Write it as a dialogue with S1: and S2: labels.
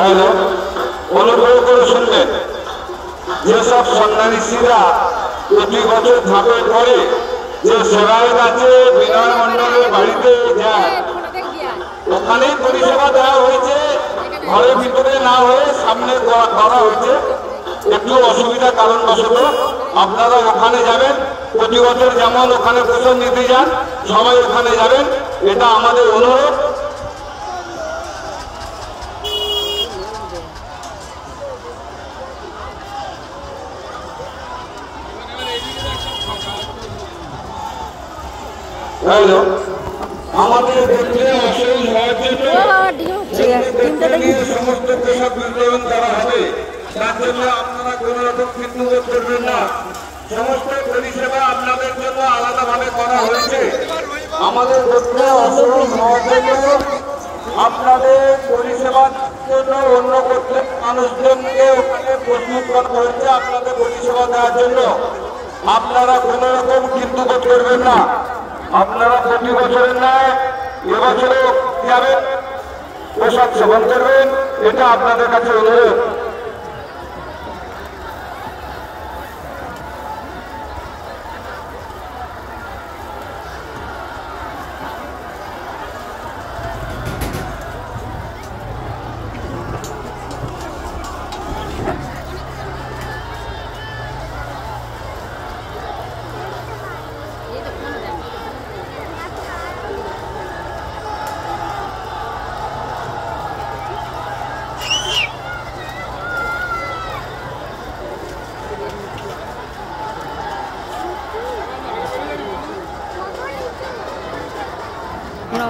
S1: Hello, অনুগ্রহ করে শুনবেন। যেসব সন্ন্যাসীরা প্রতি বছর ধাপের পরে যে সেবায়ত আছে বিনয় মণ্ডলের বাড়িতে যায়, ওখানেই পরিষেবা দেওয়া হয়েছে, ঘরের ভিতরে না হয়ে সামনে করা হয়েছে। একটু অসুবিধা কারণবশত আপনারা ওখানে যাবেন। প্রতি বছর যেমন ওখানে প্রসাদ নিতে যান, সবাই ওখানে যাবেন, এটা আমাদের অনুরোধ। আমাদের সমস্ত পোশাক বিতরণ করা হবে, তার জন্য আপনারা কোন রকম কিন্তু করবেন না। সমস্ত পরিষেবা আপনাদের জন্য আলাদাভাবে করা হয়েছে। আমাদের আপনাদের পরিষেবার জন্য অন্য প্রত্যেক মানুষজনকে ওখানে প্রস্তুত করা হয়েছে আপনাদের পরিষেবা দেওয়ার জন্য। আপনারা কোন রকম কিন্তু করবেন না। আপনারা প্রতি বছরের ন্যায় এবছরও যাবেন, প্রসাদ সেবন করবেন, এটা আপনাদের কাছে অনুরোধ।
S2: No,